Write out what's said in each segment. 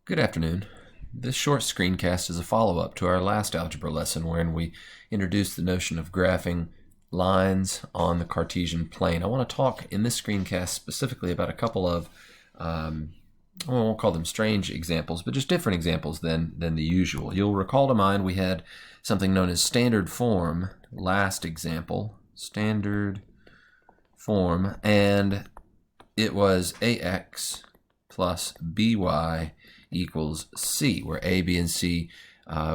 Good afternoon. This short screencast is a follow-up to our last algebra lesson wherein we introduced the notion of graphing lines on the Cartesian plane. I want to talk in this screencast specifically about a couple of, I won't call them strange examples, but just different examples than the usual. You'll recall to mind we had something known as standard form, last example, standard form, and it was ax plus by equals c, where a, b, and c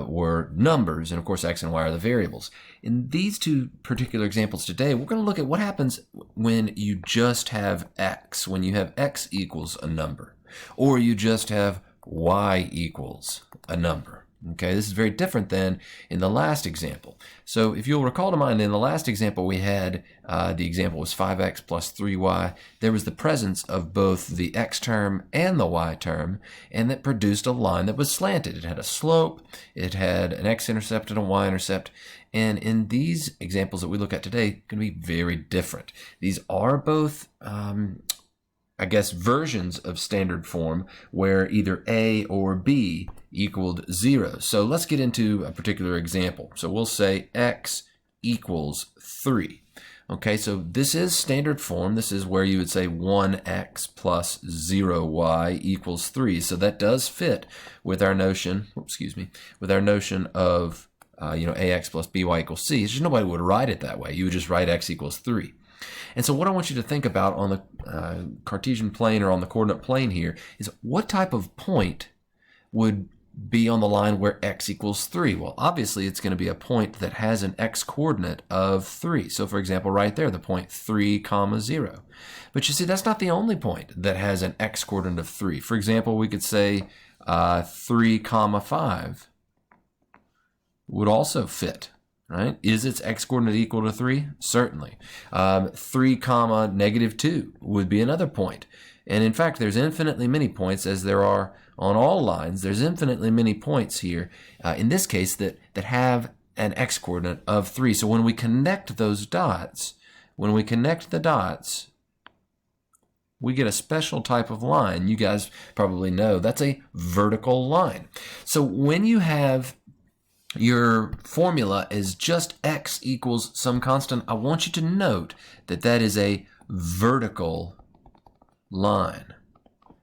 were numbers, and of course x and y are the variables. In these two particular examples today, we're going to look at what happens when you just have x, when you have x equals a number, or you just have y equals a number. Okay, this is very different than in the last example. So if you'll recall to mind, in the last example we had, the example was 5x plus 3y. There was the presence of both the x term and the y term, and that produced a line that was slanted. It had a slope, it had an x-intercept and a y-intercept, and in these examples that we look at today, going to be very different. These are both versions of standard form where either a or b equaled 0. So let's get into a particular example. So we'll say x equals 3. Okay, so this is standard form. This is where you would say 1x plus 0y equals 3. So that does fit with our notion, with our notion of ax plus by equals c. It's just nobody would write it that way. You would just write x equals 3. And so what I want you to think about on the Cartesian plane or on the coordinate plane here is what type of point would be on the line where x equals 3? Well, obviously it's going to be a point that has an x coordinate of 3. So for example, right there, the point 3, 0. But you see, that's not the only point that has an x coordinate of 3. For example, we could say 3, 5 would also fit. Right? Is its x coordinate equal to 3? Certainly. 3, negative 2 would be another point. And in fact, there's infinitely many points, as there are on all lines. There's infinitely many points here, in this case, that have an x coordinate of 3. So when we connect those dots, we get a special type of line. You guys probably know that's a vertical line. So when you have your formula is just x equals some constant, I want you to note that that is a vertical line.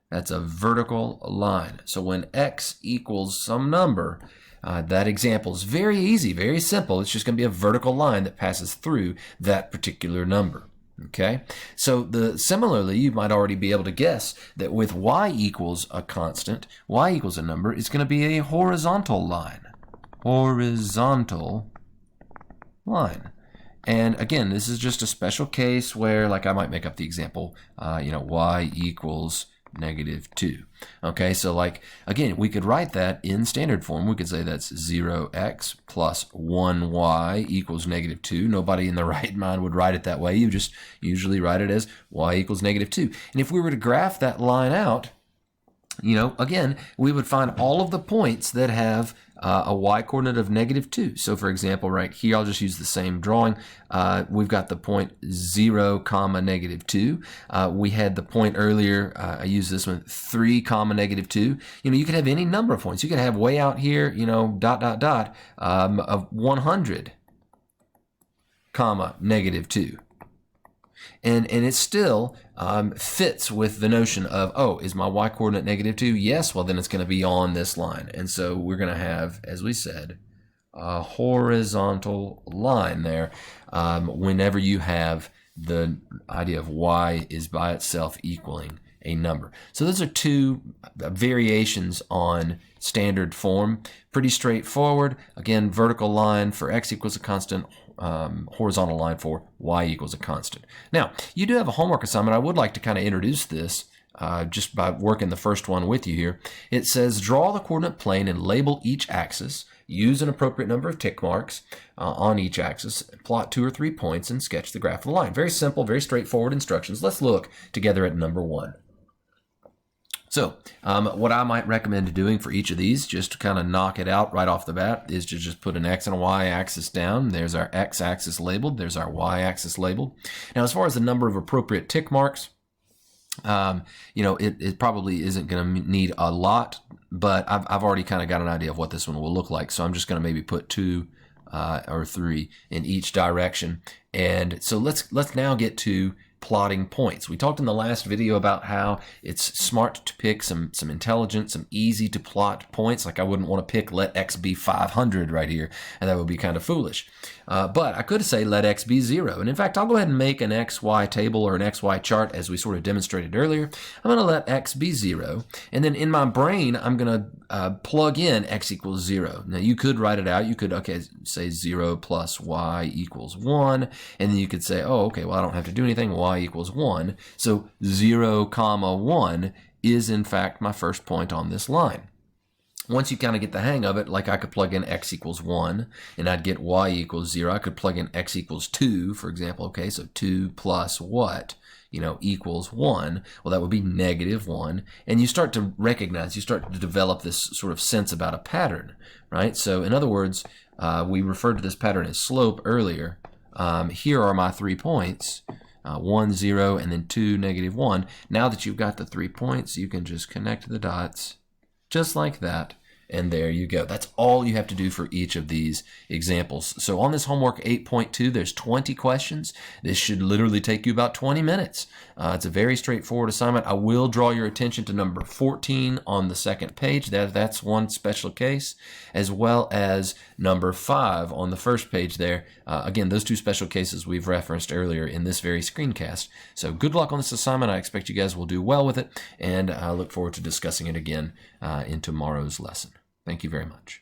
That's a vertical line. So when x equals some number, that example is very easy, very simple. It's just going to be a vertical line that passes through that particular number. Okay, so similarly, you might already be able to guess that with y equals a constant, y equals a number, it's going to be a horizontal line. Horizontal line. And again, this is just a special case where, like, I might make up the example, y equals negative 2. Okay, so like, again, we could write that in standard form. We could say that's 0x plus 1y equals negative 2. Nobody in their right mind would write it that way. You just usually write it as y equals negative 2. And if we were to graph that line out, again, we would find all of the points that have a y coordinate of negative 2. So for example, right here, I'll just use the same drawing. We've got the point 0, negative 2. We had the point earlier, I used this one, 3, negative 2. You could have any number of points. You could have way out here, of 100, negative 2. And it still fits with the notion of, oh, is my y coordinate negative 2? Yes, well then it's going to be on this line. And so we're going to have, as we said, a horizontal line there whenever you have the idea of y is by itself equaling a number. So those are two variations on standard form. Pretty straightforward. Again, vertical line for x equals a constant, horizontal line for y equals a constant. Now, you do have a homework assignment. I would like to kind of introduce this just by working the first one with you here. It says, draw the coordinate plane and label each axis. Use an appropriate number of tick marks on each axis. Plot 2 or 3 points and sketch the graph of the line. Very simple, very straightforward instructions. Let's look together at number 1. So what I might recommend doing for each of these, just to kind of knock it out right off the bat, is to just put an x and a y axis down. There's our x axis labeled. There's our y axis labeled. Now, as far as the number of appropriate tick marks, it probably isn't going to need a lot but I've already kind of got an idea of what this one will look like. So I'm just going to maybe put 2 or 3 in each direction. And so let's now get to plotting points. We talked in the last video about how it's smart to pick some intelligent, some easy to plot points. Like I wouldn't want to pick let x be 500 right here, and that would be kind of foolish. But I could say let x be 0. And in fact, I'll go ahead and make an xy table or an xy chart as we sort of demonstrated earlier. I'm going to let x be 0. And then in my brain, I'm going to plug in x equals 0. Now you could write it out. You could, okay, say 0 plus y equals 1. And then you could say, oh, okay, well, I don't have to do anything. Y equals 1. So 0 comma 1 is in fact my first point on this line. Once you kind of get the hang of it, like I could plug in x equals 1 and I'd get y equals 0. I could plug in x equals 2, for example. Okay, so 2 plus what? Equals 1. Well, that would be negative 1. And you start to recognize, you start to develop this sort of sense about a pattern, right? So in other words, we referred to this pattern as slope earlier. Here are my 3 points. 1, 0, and then 2, negative 1. Now that you've got the 3 points, you can just connect the dots just like that. And there you go. That's all you have to do for each of these examples. So on this homework 8.2, there's 20 questions. This should literally take you about 20 minutes. It's a very straightforward assignment. I will draw your attention to number 14 on the second page. That's one special case, as well as number 5 on the first page there. Again, those 2 special cases we've referenced earlier in this very screencast. So good luck on this assignment. I expect you guys will do well with it, and I look forward to discussing it again in tomorrow's lesson. Thank you very much.